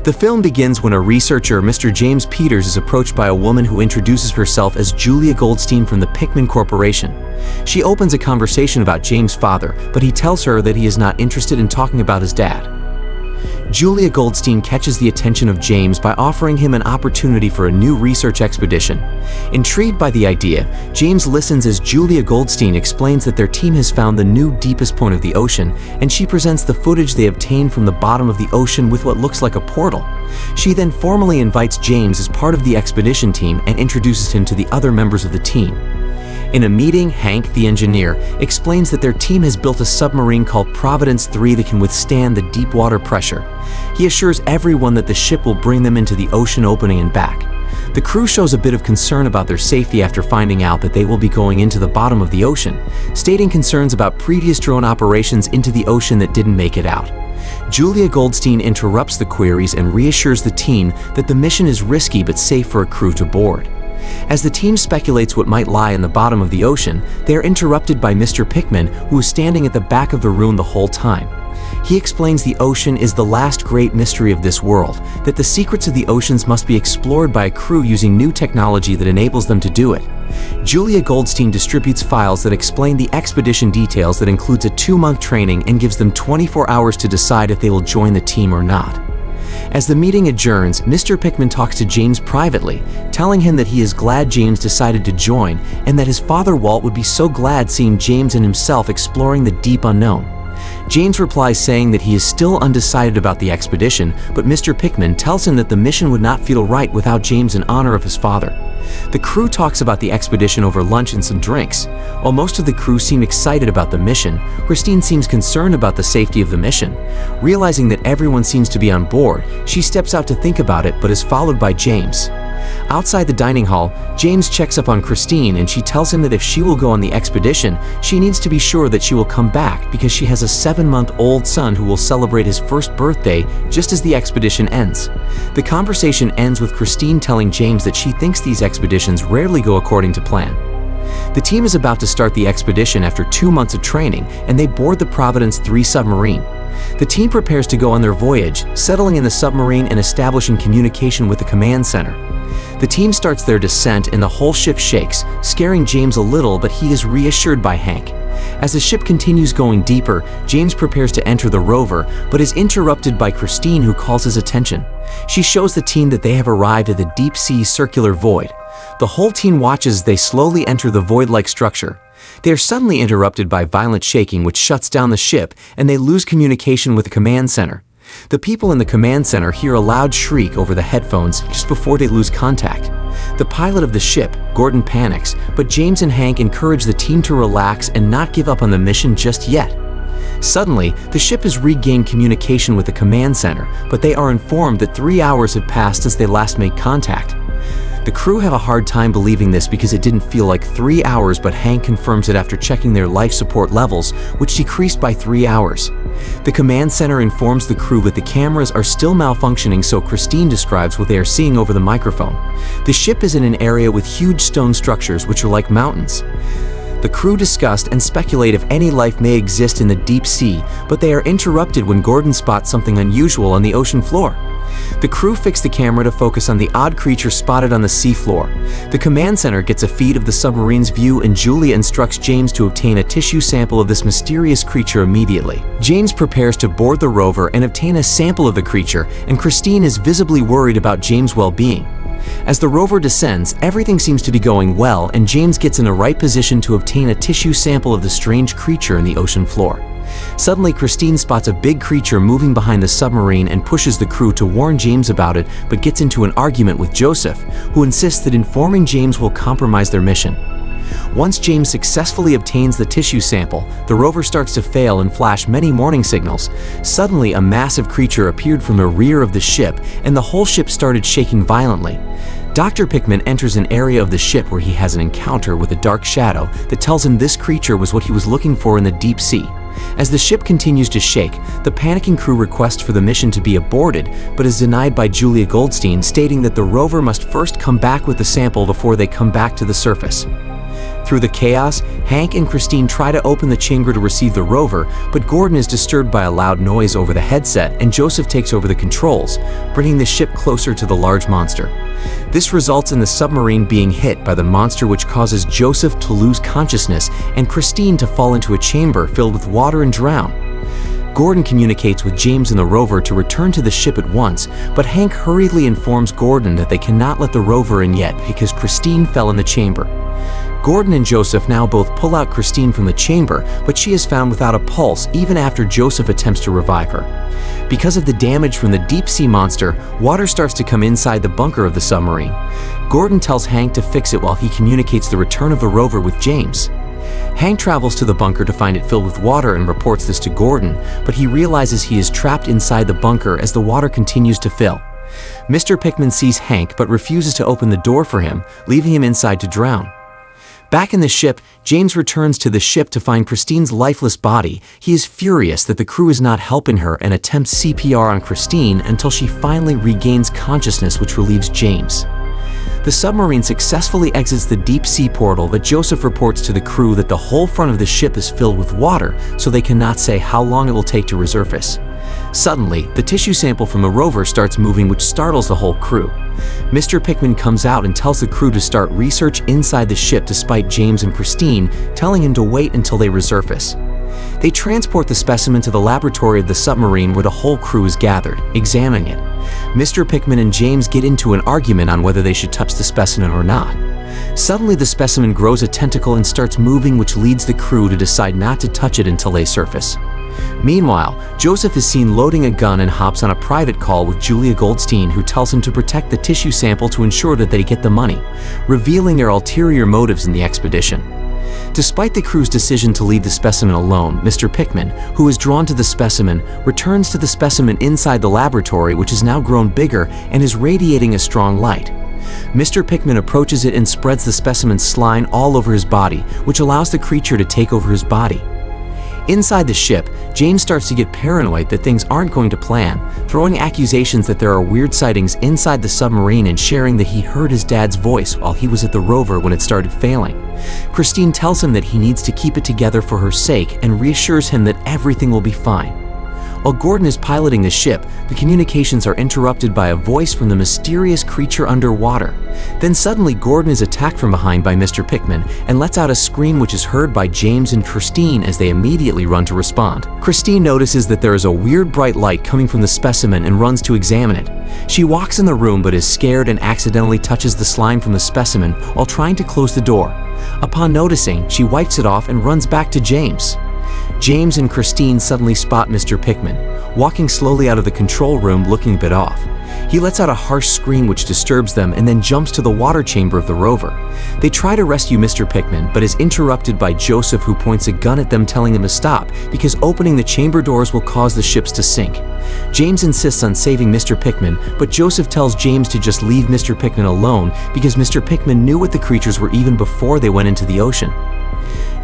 The film begins when a researcher, Mr. James Peters, is approached by a woman who introduces herself as Julia Goldstein from the Pickman Corporation. She opens a conversation about James' father, but he tells her that he is not interested in talking about his dad. Julia Goldstein catches the attention of James by offering him an opportunity for a new research expedition. Intrigued by the idea, James listens as Julia Goldstein explains that their team has found the new deepest point of the ocean, and she presents the footage they obtained from the bottom of the ocean with what looks like a portal. She then formally invites James as part of the expedition team and introduces him to the other members of the team. In a meeting, Hank, the engineer, explains that their team has built a submarine called Providence 3 that can withstand the deep water pressure. He assures everyone that the ship will bring them into the ocean opening and back. The crew shows a bit of concern about their safety after finding out that they will be going into the bottom of the ocean, stating concerns about previous drone operations into the ocean that didn't make it out. Julia Goldstein interrupts the queries and reassures the team that the mission is risky but safe for a crew to board. As the team speculates what might lie in the bottom of the ocean, they are interrupted by Mr. Pickman, who is standing at the back of the room the whole time. He explains the ocean is the last great mystery of this world, that the secrets of the oceans must be explored by a crew using new technology that enables them to do it. Julia Goldstein distributes files that explain the expedition details that includes a 2-month training and gives them 24 hours to decide if they will join the team or not. As the meeting adjourns, Mr. Pickman talks to James privately, telling him that he is glad James decided to join and that his father Walt would be so glad seeing James and himself exploring the deep unknown. James replies saying that he is still undecided about the expedition, but Mr. Pickman tells him that the mission would not feel right without James in honor of his father. The crew talks about the expedition over lunch and some drinks. While most of the crew seem excited about the mission, Christine seems concerned about the safety of the mission. Realizing that everyone seems to be on board, she steps out to think about it but is followed by James. Outside the dining hall, James checks up on Christine and she tells him that if she will go on the expedition, she needs to be sure that she will come back because she has a 7-month-old son who will celebrate his first birthday just as the expedition ends. The conversation ends with Christine telling James that she thinks these expeditions rarely go according to plan. The team is about to start the expedition after 2 months of training, and they board the Providence 3 submarine. The team prepares to go on their voyage, settling in the submarine and establishing communication with the command center. The team starts their descent and the whole ship shakes, scaring James a little, but he is reassured by Hank. As the ship continues going deeper, James prepares to enter the rover, but is interrupted by Christine, who calls his attention. She shows the team that they have arrived at the deep-sea circular void. The whole team watches as they slowly enter the void-like structure. They are suddenly interrupted by violent shaking, which shuts down the ship, and they lose communication with the command center. The people in the command center hear a loud shriek over the headphones just before they lose contact. The pilot of the ship, Gordon, panics, but James and Hank encourage the team to relax and not give up on the mission just yet. Suddenly, the ship has regained communication with the command center, but they are informed that 3 hours have passed since they last made contact. The crew have a hard time believing this because it didn't feel like 3 hours, but Hank confirms it after checking their life support levels, which decreased by 3 hours. The command center informs the crew that the cameras are still malfunctioning, so Christine describes what they are seeing over the microphone. The ship is in an area with huge stone structures which are like mountains. The crew discuss and speculate if any life may exist in the deep sea, but they are interrupted when Gordon spots something unusual on the ocean floor. The crew fix the camera to focus on the odd creature spotted on the seafloor. The command center gets a feed of the submarine's view, and Julia instructs James to obtain a tissue sample of this mysterious creature immediately. James prepares to board the rover and obtain a sample of the creature, and Christine is visibly worried about James' well-being. As the rover descends, everything seems to be going well, and James gets in the right position to obtain a tissue sample of the strange creature in the ocean floor. Suddenly, Christine spots a big creature moving behind the submarine and pushes the crew to warn James about it, but gets into an argument with Joseph, who insists that informing James will compromise their mission. Once James successfully obtains the tissue sample, the rover starts to fail and flash many warning signals. Suddenly, a massive creature appeared from the rear of the ship, and the whole ship started shaking violently. Dr. Pickman enters an area of the ship where he has an encounter with a dark shadow that tells him this creature was what he was looking for in the deep sea. As the ship continues to shake, the panicking crew requests for the mission to be aborted, but is denied by Julia Goldstein, stating that the rover must first come back with the sample before they come back to the surface. Through the chaos, Hank and Christine try to open the chamber to receive the rover, but Gordon is disturbed by a loud noise over the headset and Joseph takes over the controls, bringing the ship closer to the large monster. This results in the submarine being hit by the monster, which causes Joseph to lose consciousness and Christine to fall into a chamber filled with water and drown. Gordon communicates with James and the rover to return to the ship at once, but Hank hurriedly informs Gordon that they cannot let the rover in yet because Christine fell in the chamber. Gordon and Joseph now both pull out Christine from the chamber, but she is found without a pulse even after Joseph attempts to revive her. Because of the damage from the deep-sea monster, water starts to come inside the bunker of the submarine. Gordon tells Hank to fix it while he communicates the return of the rover with James. Hank travels to the bunker to find it filled with water and reports this to Gordon, but he realizes he is trapped inside the bunker as the water continues to fill. Mr. Pickman sees Hank but refuses to open the door for him, leaving him inside to drown. Back in the ship, James returns to the ship to find Christine's lifeless body. He is furious that the crew is not helping her and attempts CPR on Christine until she finally regains consciousness, which relieves James. The submarine successfully exits the deep-sea portal, but Joseph reports to the crew that the whole front of the ship is filled with water, so they cannot say how long it will take to resurface. Suddenly, the tissue sample from the rover starts moving, which startles the whole crew. Mr. Pickman comes out and tells the crew to start research inside the ship despite James and Christine telling him to wait until they resurface. They transport the specimen to the laboratory of the submarine where the whole crew is gathered, examining it. Mr. Pickman and James get into an argument on whether they should touch the specimen or not. Suddenly, the specimen grows a tentacle and starts moving, which leads the crew to decide not to touch it until they surface. Meanwhile, Joseph is seen loading a gun and hops on a private call with Julia Goldstein, who tells him to protect the tissue sample to ensure that they get the money, revealing their ulterior motives in the expedition. Despite the crew's decision to leave the specimen alone, Mr. Pickman, who is drawn to the specimen, returns to the specimen inside the laboratory, which has now grown bigger and is radiating a strong light. Mr. Pickman approaches it and spreads the specimen's slime all over his body, which allows the creature to take over his body. Inside the ship, James starts to get paranoid that things aren't going to plan, throwing accusations that there are weird sightings inside the submarine and sharing that he heard his dad's voice while he was at the rover when it started failing. Christine tells him that he needs to keep it together for her sake and reassures him that everything will be fine. While Gordon is piloting the ship, the communications are interrupted by a voice from the mysterious creature underwater. Then suddenly Gordon is attacked from behind by Mr. Pickman and lets out a scream, which is heard by James and Christine as they immediately run to respond. Christine notices that there is a weird bright light coming from the specimen and runs to examine it. She walks in the room but is scared and accidentally touches the slime from the specimen while trying to close the door. Upon noticing, she wipes it off and runs back to James. James and Christine suddenly spot Mr. Pickman, walking slowly out of the control room looking a bit off. He lets out a harsh scream which disturbs them and then jumps to the water chamber of the rover. They try to rescue Mr. Pickman, but is interrupted by Joseph, who points a gun at them telling them to stop because opening the chamber doors will cause the ships to sink. James insists on saving Mr. Pickman, but Joseph tells James to just leave Mr. Pickman alone because Mr. Pickman knew what the creatures were even before they went into the ocean.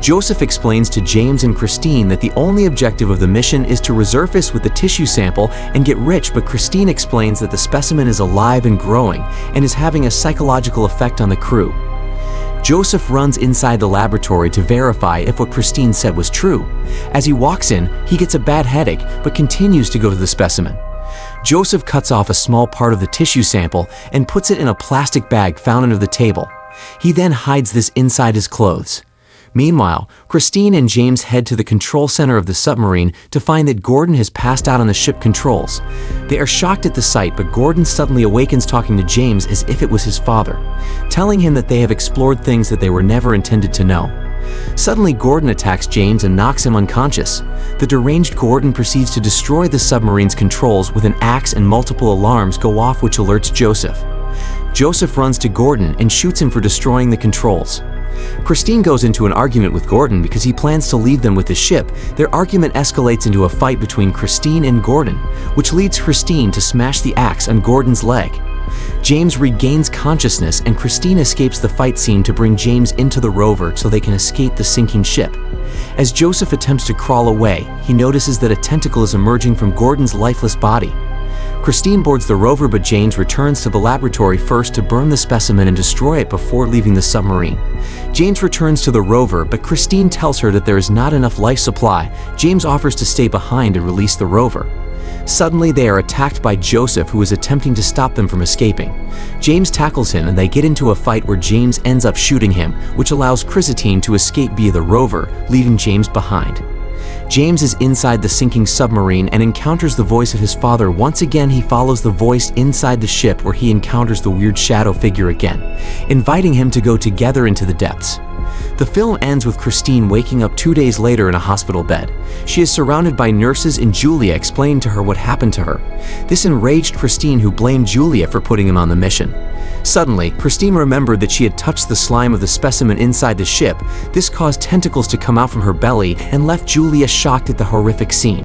Joseph explains to James and Christine that the only objective of the mission is to resurface with the tissue sample and get rich, but Christine explains that the specimen is alive and growing and is having a psychological effect on the crew. Joseph runs inside the laboratory to verify if what Christine said was true. As he walks in, he gets a bad headache but continues to go to the specimen. Joseph cuts off a small part of the tissue sample and puts it in a plastic bag found under the table. He then hides this inside his clothes. Meanwhile, Christine and James head to the control center of the submarine to find that Gordon has passed out on the ship controls. They are shocked at the sight, but Gordon suddenly awakens talking to James as if it was his father, telling him that they have explored things that they were never intended to know. Suddenly, Gordon attacks James and knocks him unconscious. The deranged Gordon proceeds to destroy the submarine's controls with an axe, and multiple alarms go off which alerts Joseph. Joseph runs to Gordon and shoots him for destroying the controls. Christine goes into an argument with Gordon because he plans to leave them with the ship. Their argument escalates into a fight between Christine and Gordon, which leads Christine to smash the axe on Gordon's leg. James regains consciousness and Christine escapes the fight scene to bring James into the rover so they can escape the sinking ship. As Joseph attempts to crawl away, he notices that a tentacle is emerging from Gordon's lifeless body. Christine boards the rover, but James returns to the laboratory first to burn the specimen and destroy it before leaving the submarine. James returns to the rover, but Christine tells her that there is not enough life supply. James offers to stay behind and release the rover. Suddenly, they are attacked by Joseph, who is attempting to stop them from escaping. James tackles him and they get into a fight where James ends up shooting him, which allows Christine to escape via the rover, leaving James behind. James is inside the sinking submarine and encounters the voice of his father. Once again, he follows the voice inside the ship, where he encounters the weird shadow figure again, inviting him to go together into the depths. The film ends with Christine waking up 2 days later in a hospital bed. She is surrounded by nurses and Julia explain to her what happened to her. This enraged Christine, who blamed Julia for putting him on the mission. Suddenly, Christine remembered that she had touched the slime of the specimen inside the ship. This caused tentacles to come out from her belly and left Julia shocked at the horrific scene.